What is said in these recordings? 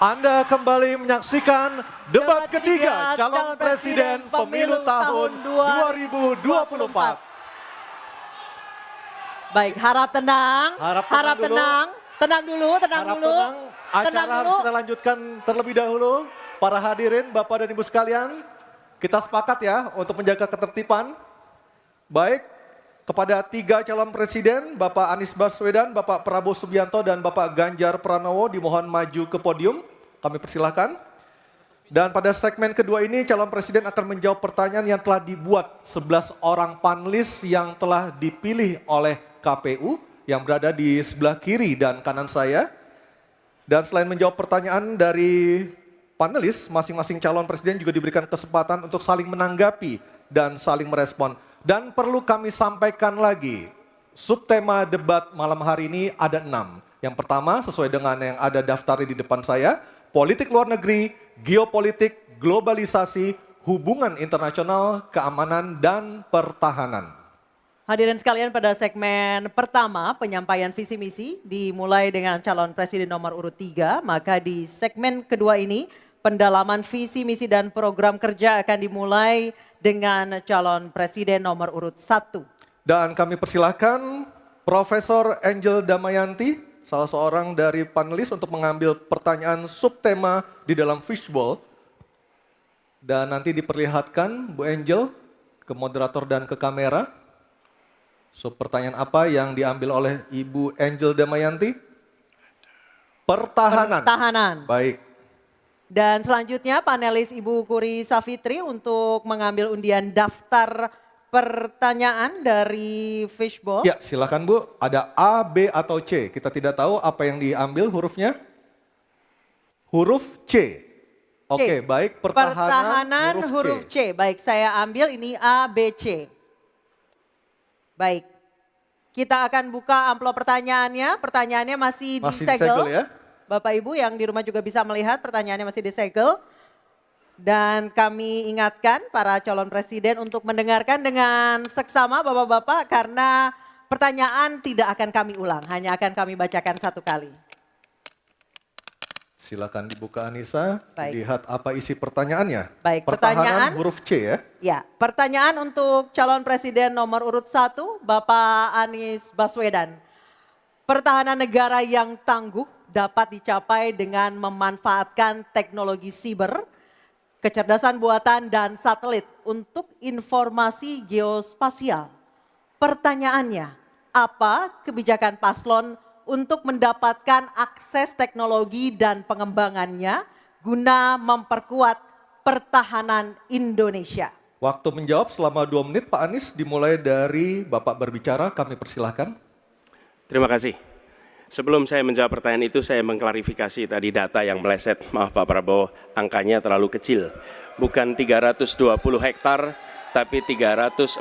Anda kembali menyaksikan debat ketiga calon presiden pemilu tahun 2024. Baik, harap tenang. Harap tenang. Tenang dulu. Acara harus kita lanjutkan terlebih dahulu. Para hadirin, Bapak dan Ibu sekalian, kita sepakat ya untuk menjaga ketertiban. Baik, kepada tiga calon presiden, Bapak Anies Baswedan, Bapak Prabowo Subianto, dan Bapak Ganjar Pranowo dimohon maju ke podium. Kami persilahkan. Dan pada segmen kedua ini calon presiden akan menjawab pertanyaan yang telah dibuat 11 orang panelis yang telah dipilih oleh KPU yang berada di sebelah kiri dan kanan saya. Dan selain menjawab pertanyaan dari panelis, masing-masing calon presiden juga diberikan kesempatan untuk saling menanggapi dan saling merespon. Dan perlu kami sampaikan lagi, subtema debat malam hari ini ada 6. Yang pertama sesuai dengan yang ada daftarnya di depan saya, politik luar negeri, geopolitik, globalisasi, hubungan internasional, keamanan, dan pertahanan. Hadirin sekalian, pada segmen pertama penyampaian visi misi dimulai dengan calon presiden nomor urut 3, maka di segmen kedua ini pendalaman visi misi dan program kerja akan dimulai dengan calon presiden nomor urut 1. Dan kami persilahkan Profesor Angel Damayanti, salah seorang dari panelis untuk mengambil pertanyaan subtema di dalam fishbowl. Dan nanti diperlihatkan Bu Angel ke moderator dan ke kamera. Pertanyaan apa yang diambil oleh Ibu Angel Damayanti? Pertahanan. Baik. Dan selanjutnya panelis Ibu Kuri Safitri untuk mengambil undian daftar pertanyaan dari fishbowl. Ya, silakan Bu. Ada A, B, atau C. Kita tidak tahu apa yang diambil hurufnya. Huruf C. Oke, baik. Pertahanan huruf C. Baik, saya ambil ini A, B, C. Baik. Kita akan buka amplop pertanyaannya. Pertanyaannya masih disegel ya. Bapak Ibu yang di rumah juga bisa melihat pertanyaannya masih disegel. Dan kami ingatkan para calon presiden untuk mendengarkan dengan seksama Bapak-Bapak karena pertanyaan tidak akan kami ulang, hanya akan kami bacakan satu kali. Silakan dibuka Anissa, Baik. lihat apa isi pertanyaannya. Baik, pertahanan huruf C ya. Ya, pertanyaan untuk calon presiden nomor urut 1, Bapak Anies Baswedan. Pertahanan negara yang tangguh dapat dicapai dengan memanfaatkan teknologi siber, kecerdasan buatan, dan satelit untuk informasi geospasial. Pertanyaannya, apa kebijakan paslon untuk mendapatkan akses teknologi dan pengembangannya guna memperkuat pertahanan Indonesia? Waktu menjawab selama 2 menit, Pak Anies, dimulai dari Bapak berbicara, kami persilahkan. Terima kasih. Sebelum saya menjawab pertanyaan itu, saya mengklarifikasi tadi data yang meleset. Maaf Pak Prabowo, angkanya terlalu kecil. Bukan 320 hektar, tapi 340.000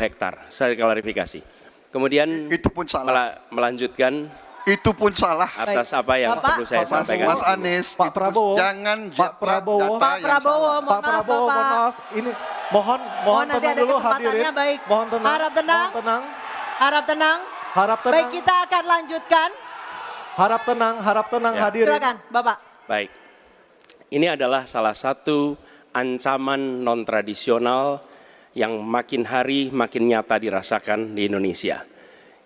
hektar. Saya klarifikasi. Kemudian itu pun salah. Melanjutkan. Itu pun salah. Atas apa yang perlu saya sampaikan. Mas Anies, Pak Prabowo, jangan Pak Prabowo, mohon maaf. Ini mohon nanti tenang ada dulu kesempatannya, hadirin. baik. Mohon tenang. Harap tenang. Harap tenang. Baik, kita akan lanjutkan. Harap tenang Ya. hadirin. Silakan, Bapak. Baik. Ini adalah salah satu ancaman non-tradisional yang makin hari makin nyata dirasakan di Indonesia.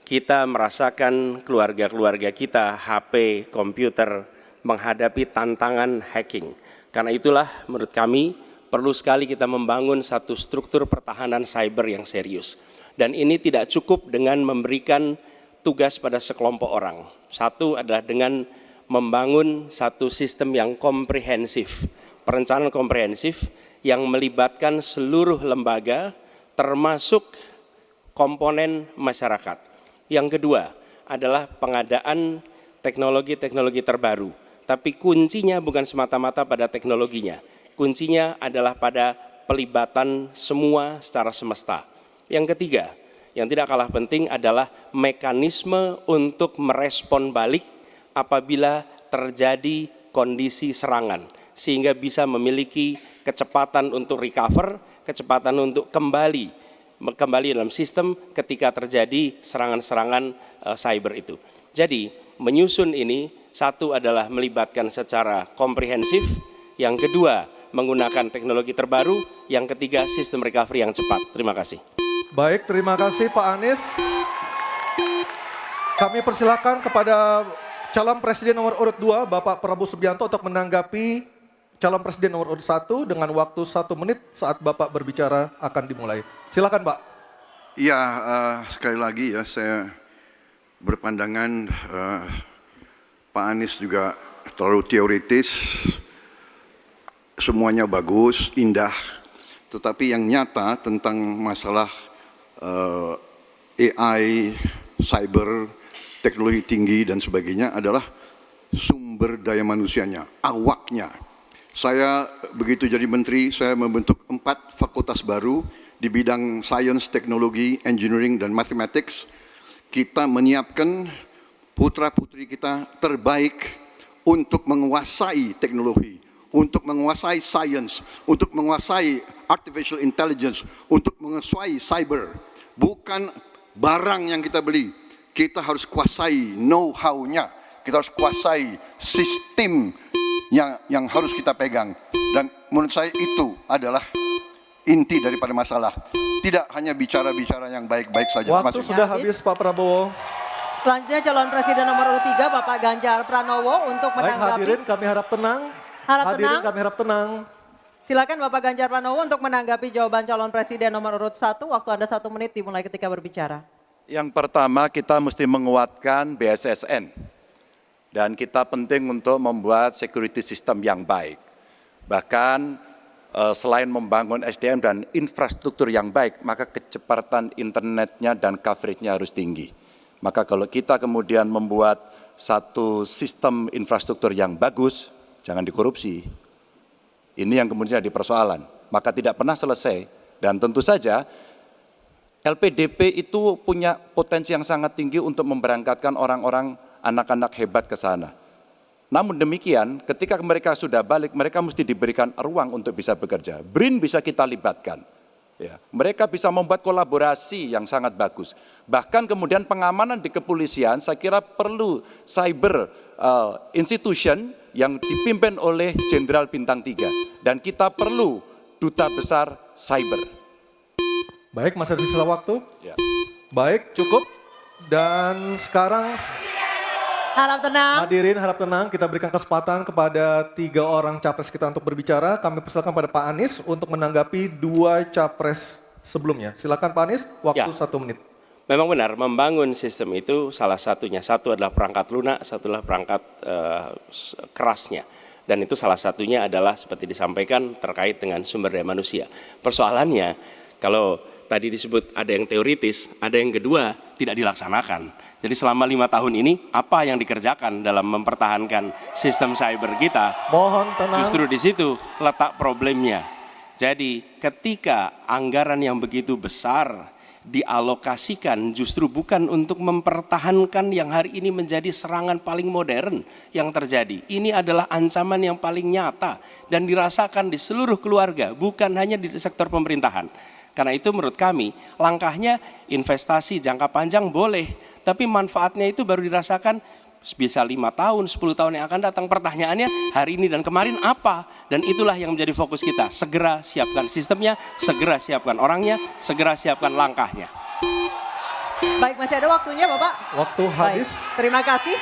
Kita merasakan keluarga-keluarga kita, HP, komputer, menghadapi tantangan hacking. Karena itulah menurut kami perlu sekali kita membangun satu struktur pertahanan cyber yang serius. Dan ini tidak cukup dengan memberikan tugas pada sekelompok orang. Satu adalah dengan membangun satu sistem yang komprehensif, perencanaan komprehensif yang melibatkan seluruh lembaga termasuk komponen masyarakat. Yang kedua adalah pengadaan teknologi-teknologi terbaru. Tapi kuncinya bukan semata-mata pada teknologinya. Kuncinya adalah pada pelibatan semua secara semesta. Yang ketiga, yang tidak kalah penting adalah mekanisme untuk merespon balik apabila terjadi kondisi serangan. Sehingga bisa memiliki kecepatan untuk recover, kecepatan untuk kembali dalam sistem ketika terjadi serangan-serangan cyber itu. Jadi menyusun ini Satu adalah melibatkan secara komprehensif, yang kedua menggunakan teknologi terbaru, yang ketiga sistem recovery yang cepat. Terima kasih. Baik, terima kasih Pak Anies. Kami persilakan kepada calon presiden nomor urut 2, Bapak Prabowo Subianto untuk menanggapi calon presiden nomor urut 1 dengan waktu 1 menit saat Bapak berbicara akan dimulai. Silakan Pak. Ya, sekali lagi ya saya berpandangan Pak Anies juga terlalu teoritis, semuanya bagus, indah, tetapi yang nyata tentang masalah AI, cyber, teknologi tinggi dan sebagainya adalah sumber daya manusianya, awaknya. Saya begitu jadi menteri, saya membentuk 4 fakultas baru di bidang sains, teknologi, engineering, dan mathematics. Kita menyiapkan putra-putri kita terbaik untuk menguasai teknologi, untuk menguasai sains, untuk menguasai artificial intelligence, untuk menguasai cyber. Bukan barang yang kita beli, kita harus kuasai know-how-nya, kita harus kuasai sistem yang harus kita pegang. Dan menurut saya itu adalah inti daripada masalah. Tidak hanya bicara-bicara yang baik-baik saja. Waktu sudah habis Pak Prabowo. Selanjutnya calon presiden nomor urut 3 Bapak Ganjar Pranowo untuk Baik, menanggapi. hadirin kami harap tenang. Hadirin kami harap tenang. Silakan Bapak Ganjar Pranowo untuk menanggapi jawaban calon presiden nomor urut 1. Waktu Anda 1 menit dimulai ketika berbicara. Yang pertama kita mesti menguatkan BSSN. Dan kita penting untuk membuat security system yang baik. Bahkan selain membangun SDM dan infrastruktur yang baik, maka kecepatan internetnya dan coveragenya harus tinggi. Maka kalau kita kemudian membuat satu sistem infrastruktur yang bagus, jangan dikorupsi. Ini yang kemudian jadi persoalan. Maka tidak pernah selesai. Dan tentu saja LPDP itu punya potensi yang sangat tinggi untuk memberangkatkan orang-orang, anak-anak hebat ke sana. Namun demikian, ketika mereka sudah balik, mereka mesti diberikan ruang untuk bisa bekerja. BRIN bisa kita libatkan. Ya, mereka bisa membuat kolaborasi yang sangat bagus. Bahkan kemudian pengamanan di kepolisian, saya kira perlu cyber institution yang dipimpin oleh Jenderal Bintang 3. Dan kita perlu duta besar cyber. Baik, masih ada sisa waktu. Ya. Baik, cukup. Dan sekarang Harap tenang. hadirin harap tenang, kita berikan kesempatan kepada 3 orang capres kita untuk berbicara. Kami persilakan pada Pak Anies untuk menanggapi 2 capres sebelumnya. Silakan Pak Anies, waktu Ya. 1 menit. Memang benar, membangun sistem itu salah satunya. Satu adalah perangkat lunak, satu adalah perangkat kerasnya. Dan itu salah satunya adalah seperti disampaikan terkait dengan sumber daya manusia. Persoalannya, kalau tadi disebut ada yang teoritis, ada yang kedua tidak dilaksanakan. Jadi selama 5 tahun ini, apa yang dikerjakan dalam mempertahankan sistem cyber kita? Mohon tenang. Justru di situ letak problemnya. Jadi ketika anggaran yang begitu besar dialokasikan justru bukan untuk mempertahankan yang hari ini menjadi serangan paling modern yang terjadi. Ini adalah ancaman yang paling nyata dan dirasakan di seluruh keluarga, bukan hanya di sektor pemerintahan. Karena itu menurut kami langkahnya investasi jangka panjang boleh, tapi manfaatnya itu baru dirasakan bisa 5 tahun, 10 tahun yang akan datang. Pertanyaannya hari ini dan kemarin apa? Dan itulah yang menjadi fokus kita. Segera siapkan sistemnya, segera siapkan orangnya, segera siapkan langkahnya. Baik, masih ada waktunya Bapak. Waktu Baik, habis. terima kasih.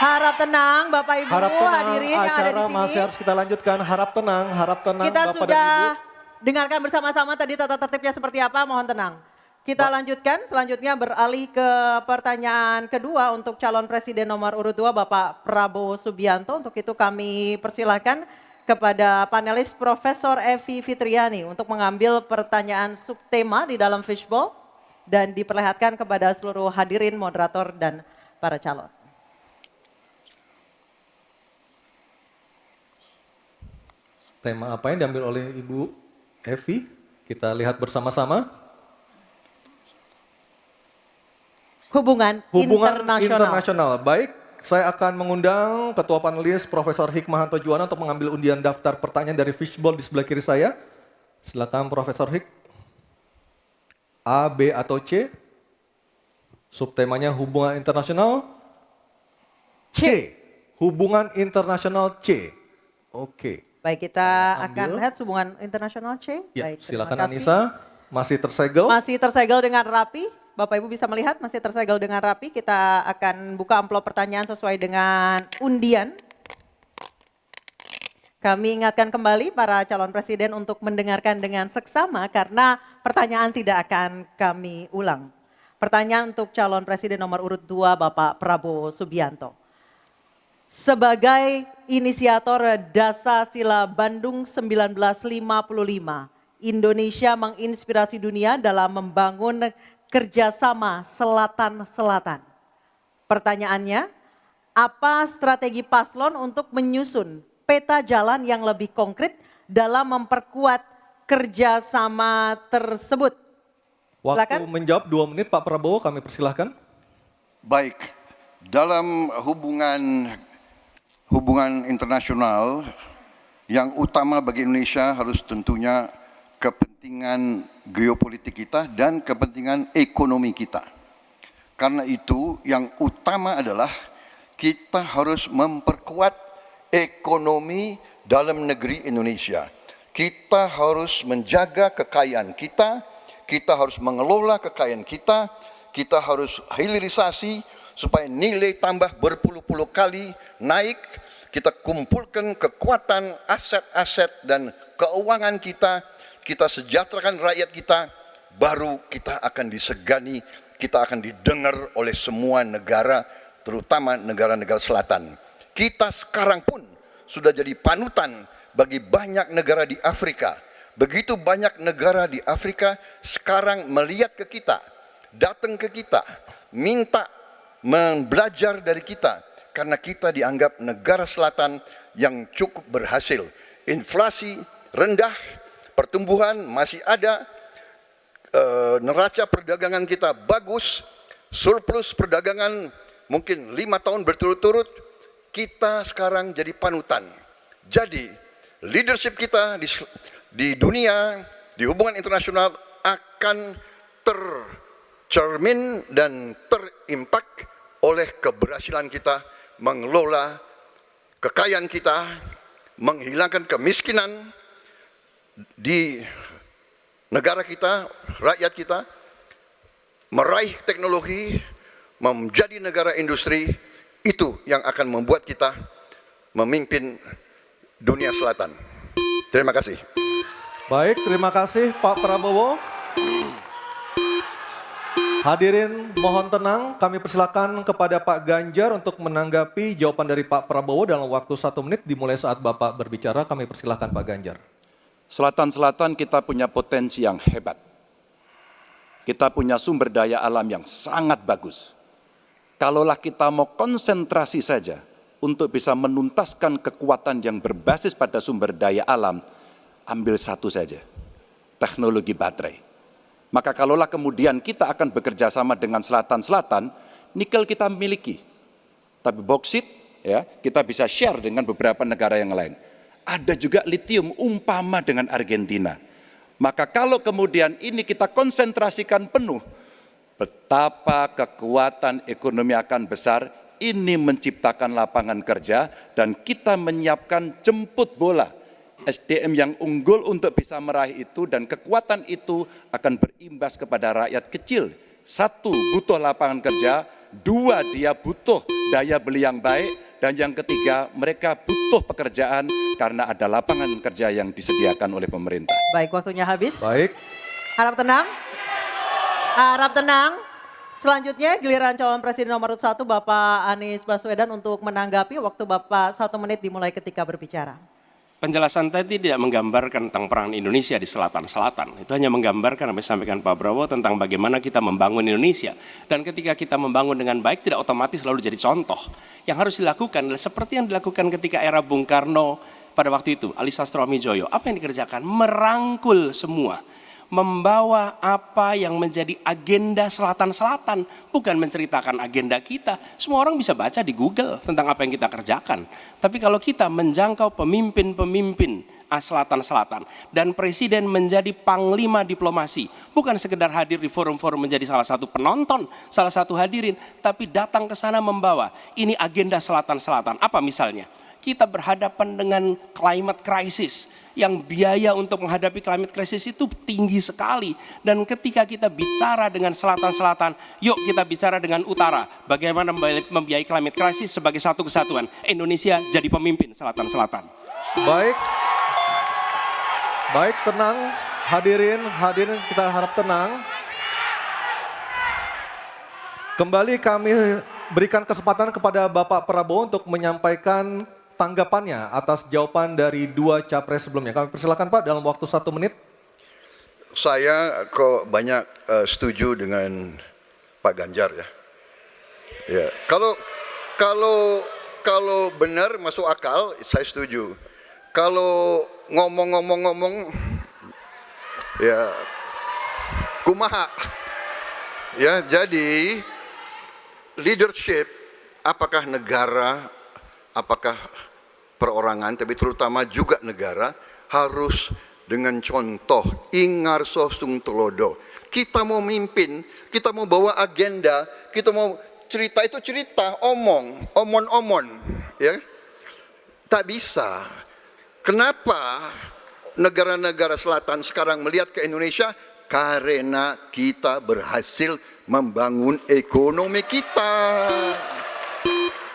Harap tenang Bapak Ibu, Harap tenang, hadirin yang ada di acara sini. masih harus kita lanjutkan. Harap tenang Kita Bapak sudah dan Ibu. dengarkan bersama-sama tadi tata tertibnya seperti apa, mohon tenang. Kita lanjutkan, selanjutnya beralih ke pertanyaan kedua untuk calon presiden nomor urut 2 Bapak Prabowo Subianto. Untuk itu kami persilahkan kepada panelis Profesor Evi Fitriani untuk mengambil pertanyaan subtema di dalam fishbowl dan diperlihatkan kepada seluruh hadirin, moderator, dan para calon. Tema apa yang diambil oleh Ibu Evi? Kita lihat bersama-sama. Hubungan internasional. Baik, saya akan mengundang Ketua Panelis Profesor Hikmahanto Juwana untuk mengambil undian daftar pertanyaan dari fishbowl di sebelah kiri saya. Silakan Profesor Hik. A, B, atau C? Subtemanya hubungan internasional. C. Hubungan internasional C. Oke. Baik, kita Saya akan ambil. lihat hubungan internasional C. Ya, Baik, terima silakan kasih. Anissa. Masih tersegel. Masih tersegel dengan rapi. Bapak Ibu bisa melihat masih tersegel dengan rapi. Kita akan buka amplop pertanyaan sesuai dengan undian. Kami ingatkan kembali para calon presiden untuk mendengarkan dengan seksama karena pertanyaan tidak akan kami ulang. Pertanyaan untuk calon presiden nomor urut 2 Bapak Prabowo Subianto. Sebagai inisiator Dasasila Bandung 1955, Indonesia menginspirasi dunia dalam membangun kerjasama selatan-selatan. Pertanyaannya, apa strategi paslon untuk menyusun peta jalan yang lebih konkret dalam memperkuat kerjasama tersebut? Waktu Silakan. menjawab 2 menit Pak Prabowo, kami persilahkan. Baik, dalam hubungan internasional yang utama bagi Indonesia harus tentunya kepentingan geopolitik kita dan kepentingan ekonomi kita. Karena itu yang utama adalah kita harus memperkuat ekonomi dalam negeri Indonesia. Kita harus menjaga kekayaan kita harus mengelola kekayaan kita harus hilirisasi supaya nilai tambah berpuluh-puluh kali naik. Kita kumpulkan kekuatan aset-aset dan keuangan kita sejahterakan rakyat kita, baru kita akan disegani, kita akan didengar oleh semua negara, terutama negara-negara selatan. Kita sekarang pun sudah jadi panutan bagi banyak negara di Afrika. Begitu banyak negara di Afrika sekarang melihat ke kita, datang ke kita, minta belajar dari kita. Karena kita dianggap negara selatan yang cukup berhasil. Inflasi rendah, pertumbuhan masih ada, neraca perdagangan kita bagus, surplus perdagangan mungkin 5 tahun berturut-turut, kita sekarang jadi panutan. Jadi leadership kita di dunia, di hubungan internasional akan tercermin dan terimpak oleh keberhasilan kita mengelola kekayaan kita, menghilangkan kemiskinan di negara kita, rakyat kita, meraih teknologi, menjadi negara industri, itu yang akan membuat kita memimpin dunia selatan. Terima kasih. Baik, terima kasih Pak Prabowo. Hadirin mohon tenang, kami persilakan kepada Pak Ganjar untuk menanggapi jawaban dari Pak Prabowo dalam waktu 1 menit dimulai saat Bapak berbicara. Kami persilakan Pak Ganjar. Selatan-selatan kita punya potensi yang hebat. Kita punya sumber daya alam yang sangat bagus. Kalaulah kita mau konsentrasi saja untuk bisa menuntaskan kekuatan yang berbasis pada sumber daya alam, ambil satu saja, teknologi baterai. Maka kalaulah kemudian kita akan bekerja sama dengan selatan-selatan, nikel kita miliki. Tapi boksit, ya, kita bisa share dengan beberapa negara yang lain. Ada juga litium umpama dengan Argentina. Maka kalau kemudian ini kita konsentrasikan penuh, betapa kekuatan ekonomi akan besar, ini menciptakan lapangan kerja dan kita menyiapkan jemput bola. SDM yang unggul untuk bisa meraih itu dan kekuatan itu akan berimbas kepada rakyat kecil. 1, butuh lapangan kerja. 2, dia butuh daya beli yang baik. Dan yang ketiga, mereka butuh pekerjaan karena ada lapangan kerja yang disediakan oleh pemerintah. Baik, waktunya habis. Baik. Harap tenang. Harap tenang. Selanjutnya giliran calon presiden nomor 1 Bapak Anies Baswedan untuk menanggapi. Waktu Bapak 1 menit dimulai ketika berbicara. Penjelasan tadi tidak menggambarkan tentang peran Indonesia di selatan-selatan. Itu hanya menggambarkan apa yang disampaikan Pak Prabowo tentang bagaimana kita membangun Indonesia. Dan ketika kita membangun dengan baik tidak otomatis lalu jadi contoh. Yang harus dilakukan adalah seperti yang dilakukan ketika era Bung Karno pada waktu itu, Ali Sastro Amijoyo. Apa yang dikerjakan? Merangkul semua. membawa apa yang menjadi agenda selatan-selatan, bukan menceritakan agenda kita. Semua orang bisa baca di Google tentang apa yang kita kerjakan. Tapi kalau kita menjangkau pemimpin-pemimpin selatan-selatan dan presiden menjadi panglima diplomasi, bukan sekedar hadir di forum-forum menjadi salah satu penonton, salah satu hadirin, tapi datang ke sana membawa ini agenda selatan-selatan. Apa misalnya? Kita berhadapan dengan climate crisis, yang biaya untuk menghadapi climate crisis itu tinggi sekali. Dan ketika kita bicara dengan selatan-selatan, yuk kita bicara dengan utara. Bagaimana membiayai climate crisis sebagai satu kesatuan. Indonesia jadi pemimpin selatan-selatan. Baik. Baik, tenang. Hadirin kita harap tenang. Kembali kami berikan kesempatan kepada Bapak Prabowo untuk menyampaikan tanggapannya atas jawaban dari dua capres sebelumnya. Kami persilakan Pak dalam waktu 1 menit. Saya kok banyak setuju dengan Pak Ganjar ya. Ya, kalau benar masuk akal, saya setuju. Kalau ngomong ya kumaha. Ya, jadi leadership apakah negara, apakah perorangan, tapi terutama juga negara harus dengan contoh ingarso sung tulodo. Kita mau mimpin, kita mau bawa agenda, kita mau cerita itu cerita, omon, ya. Tak bisa. Kenapa negara-negara selatan sekarang melihat ke Indonesia? Karena kita berhasil membangun ekonomi kita.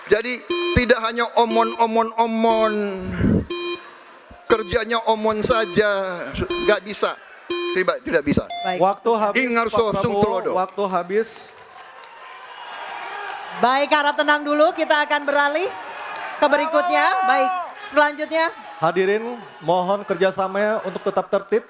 Jadi tidak hanya omon, kerjanya omon saja, nggak bisa, tidak bisa. Baik. Waktu habis, Ingarso Pak sung Prabowo, tulodo. waktu habis. Baik, harap tenang dulu. Kita akan beralih ke berikutnya. Baik, selanjutnya. Hadirin, mohon kerjasamanya untuk tetap tertib.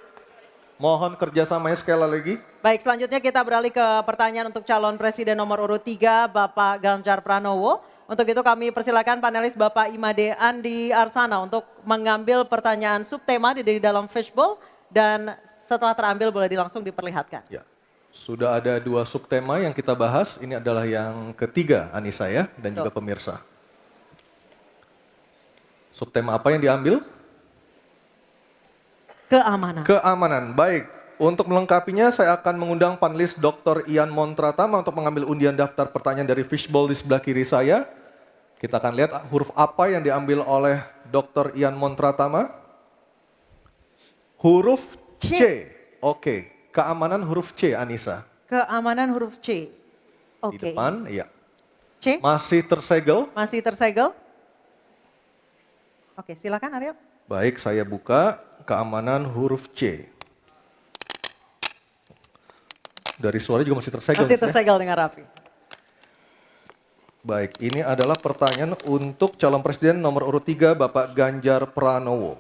Mohon kerjasamanya sekali lagi. Baik, selanjutnya kita beralih ke pertanyaan untuk calon presiden nomor urut 3, Bapak Ganjar Pranowo. Untuk itu kami persilakan panelis Bapak Imade Andi Arsana untuk mengambil pertanyaan subtema di dalam fishbowl dan setelah terambil boleh langsung diperlihatkan. Ya, sudah ada 2 subtema yang kita bahas. Ini adalah yang ketiga, Anissa ya, dan juga pemirsa. Subtema apa yang diambil? Keamanan. Keamanan, baik. Untuk melengkapinya saya akan mengundang panelis Dr. Ian Montratama untuk mengambil undian daftar pertanyaan dari fishbowl di sebelah kiri saya. Kita akan lihat huruf apa yang diambil oleh Dr. Ian Montratama. Huruf C. Oke, keamanan huruf C, Anissa. Keamanan huruf C. Di depan, iya. C. Masih tersegel. Masih tersegel. Oke, silakan Aryo. Baik, saya buka keamanan huruf C. Dari suara juga masih tersegel. Masih tersegel dengan rapi. Baik, ini adalah pertanyaan untuk calon presiden nomor urut 3 Bapak Ganjar Pranowo.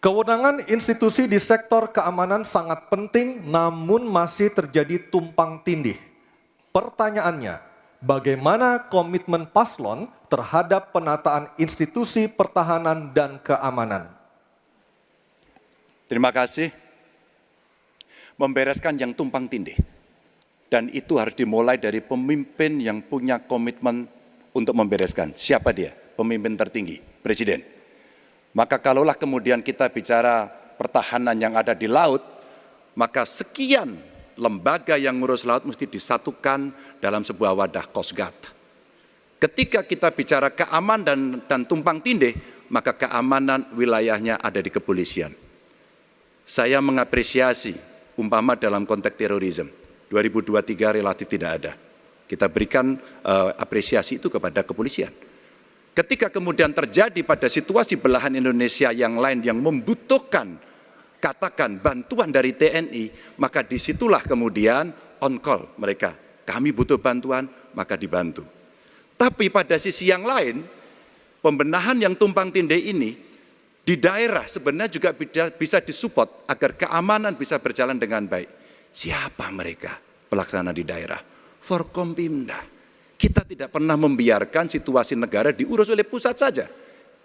Kewenangan institusi di sektor keamanan sangat penting namun masih terjadi tumpang tindih. Pertanyaannya, bagaimana komitmen paslon terhadap penataan institusi pertahanan dan keamanan? Terima kasih. Membereskan yang tumpang tindih. Dan itu harus dimulai dari pemimpin yang punya komitmen untuk membereskan. Siapa dia? Pemimpin tertinggi, Presiden. Maka kalaulah kemudian kita bicara pertahanan yang ada di laut, maka sekian lembaga yang ngurus laut mesti disatukan dalam sebuah wadah Coast Guard. Ketika kita bicara keamanan dan tumpang tindih, maka keamanan wilayahnya ada di kepolisian. Saya mengapresiasi umpama dalam konteks terorisme. 2023 relatif tidak ada. Kita berikan apresiasi itu kepada kepolisian. Ketika kemudian terjadi pada situasi belahan Indonesia yang lain yang membutuhkan katakan bantuan dari TNI, maka disitulah kemudian on call mereka. Kami butuh bantuan, maka dibantu. Tapi pada sisi yang lain, pembenahan yang tumpang tindih ini di daerah sebenarnya juga bisa disupport agar keamanan bisa berjalan dengan baik. Siapa mereka pelaksana di daerah? Forkompimda. Kita tidak pernah membiarkan situasi negara diurus oleh pusat saja.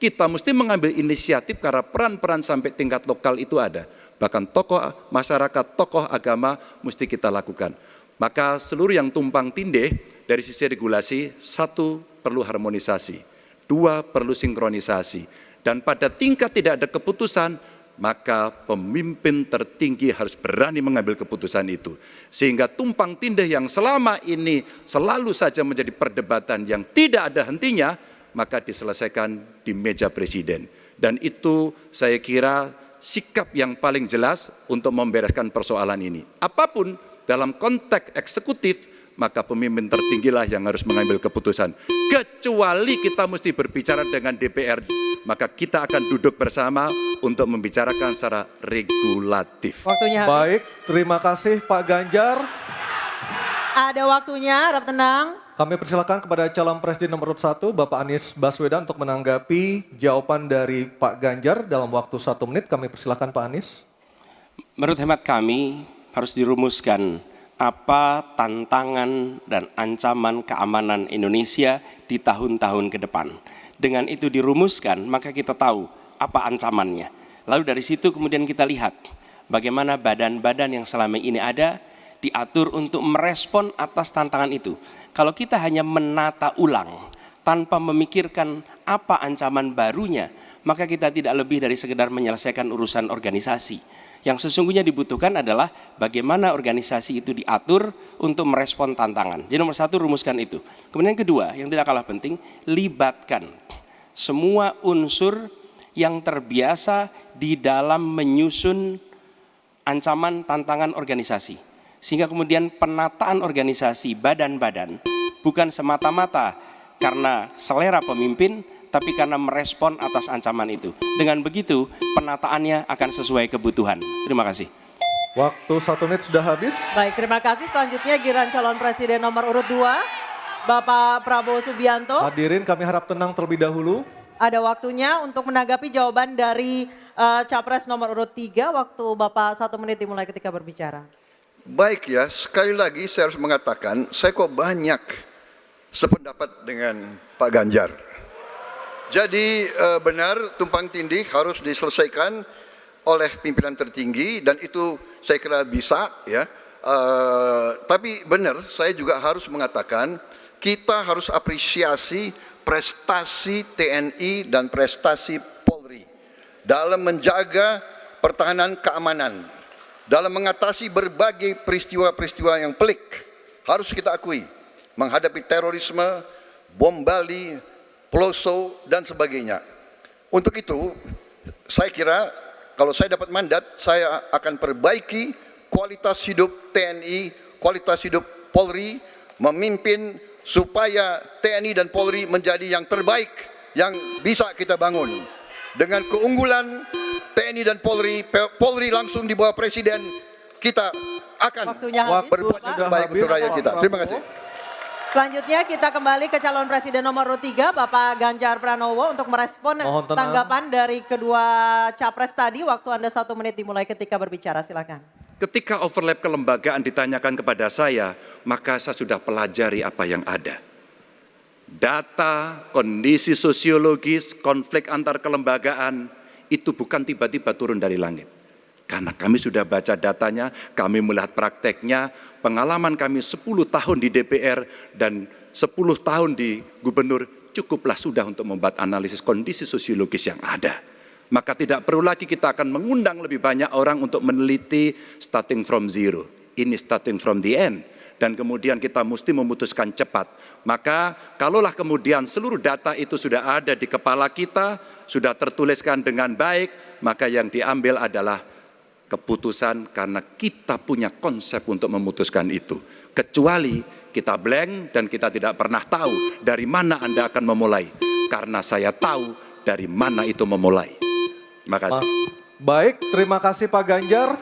kita mesti mengambil inisiatif karena peran-peran sampai tingkat lokal itu ada. Bahkan tokoh masyarakat, tokoh agama mesti kita lakukan. Maka seluruh yang tumpang tindih dari sisi regulasi, satu perlu harmonisasi, dua perlu sinkronisasi. Dan pada tingkat tidak ada keputusan, maka pemimpin tertinggi harus berani mengambil keputusan itu. Sehingga tumpang tindih yang selama ini selalu saja menjadi perdebatan yang tidak ada hentinya, maka diselesaikan di meja presiden. Dan itu saya kira sikap yang paling jelas untuk membereskan persoalan ini. Apapun dalam konteks eksekutif, maka pemimpin tertinggilah yang harus mengambil keputusan. Kecuali kita mesti berbicara dengan DPR, maka kita akan duduk bersama untuk membicarakan secara regulatif. Waktunya habis. Baik, terima kasih Pak Ganjar. Ada waktunya, harap tenang. Kami persilakan kepada calon presiden nomor 1, Bapak Anies Baswedan untuk menanggapi jawaban dari Pak Ganjar dalam waktu 1 menit. Kami persilakan Pak Anies. Menurut hemat kami harus dirumuskan apa tantangan dan ancaman keamanan Indonesia di tahun-tahun ke depan. Dengan itu dirumuskan, maka kita tahu apa ancamannya. Lalu dari situ kemudian kita lihat bagaimana badan-badan yang selama ini ada diatur untuk merespon atas tantangan itu. Kalau kita hanya menata ulang tanpa memikirkan apa ancaman barunya, maka kita tidak lebih dari sekedar menyelesaikan urusan organisasi. Yang sesungguhnya dibutuhkan adalah bagaimana organisasi itu diatur untuk merespon tantangan. Jadi nomor 1, rumuskan itu. Kemudian yang kedua, yang tidak kalah penting, libatkan semua unsur yang terbiasa di dalam menyusun ancaman tantangan organisasi. Sehingga kemudian penataan organisasi badan-badan bukan semata-mata karena selera pemimpin, tapi karena merespon atas ancaman itu. Dengan begitu, penataannya akan sesuai kebutuhan. Terima kasih. Waktu 1 menit sudah habis. Baik, terima kasih. Selanjutnya giliran calon presiden nomor urut 2, Bapak Prabowo Subianto. Hadirin kami harap tenang terlebih dahulu. Ada waktunya untuk menanggapi jawaban dari Capres nomor urut 3. Waktu Bapak 1 menit dimulai ketika berbicara. Baik ya, sekali lagi saya harus mengatakan, saya kok banyak sependapat dengan Pak Ganjar. Jadi benar tumpang tindih harus diselesaikan oleh pimpinan tertinggi dan itu saya kira bisa ya. Tapi benar saya juga harus mengatakan kita harus apresiasi prestasi TNI dan prestasi Polri dalam menjaga pertahanan keamanan, dalam mengatasi berbagai peristiwa-peristiwa yang pelik. Harus kita akui, menghadapi terorisme, bom Bali, Peloso, dan sebagainya. Untuk itu, saya kira kalau saya dapat mandat, saya akan perbaiki kualitas hidup TNI, kualitas hidup Polri, memimpin supaya TNI dan Polri menjadi yang terbaik yang bisa kita bangun. Dengan keunggulan TNI dan Polri, Polri langsung di bawah Presiden, kita akan berbuat yang baik untuk rakyat kita. Terima kasih. Selanjutnya kita kembali ke calon presiden nomor 3, Bapak Ganjar Pranowo untuk merespon tanggapan dari kedua capres tadi. Waktu Anda 1 menit dimulai ketika berbicara, silakan. Ketika overlap kelembagaan ditanyakan kepada saya, maka saya sudah pelajari apa yang ada. Data, kondisi sosiologis, konflik antar kelembagaan, itu bukan tiba-tiba turun dari langit. Karena kami sudah baca datanya, kami melihat prakteknya, pengalaman kami 10 tahun di DPR dan 10 tahun di gubernur, cukuplah sudah untuk membuat analisis kondisi sosiologis yang ada. Maka tidak perlu lagi kita akan mengundang lebih banyak orang untuk meneliti starting from zero. Ini starting from the end. Dan kemudian kita mesti memutuskan cepat. Maka kalaulah kemudian seluruh data itu sudah ada di kepala kita, sudah tertuliskan dengan baik, maka yang diambil adalah keputusan karena kita punya konsep untuk memutuskan itu. Kecuali kita blank dan kita tidak pernah tahu dari mana Anda akan memulai. Karena saya tahu dari mana itu memulai. Terima kasih. Baik, terima kasih Pak Ganjar.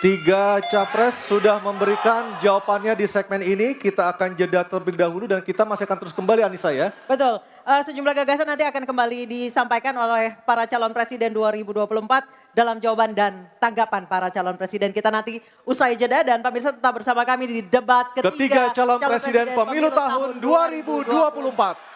3 capres sudah memberikan jawabannya di segmen ini. Kita akan jeda terlebih dahulu dan kita masih akan terus kembali, Anissa ya. Betul, sejumlah gagasan nanti akan kembali disampaikan oleh para calon presiden 2024 dalam jawaban dan tanggapan para calon presiden. Kita nanti usai jeda dan pemirsa tetap bersama kami di debat ketiga calon presiden pemilu tahun 2024.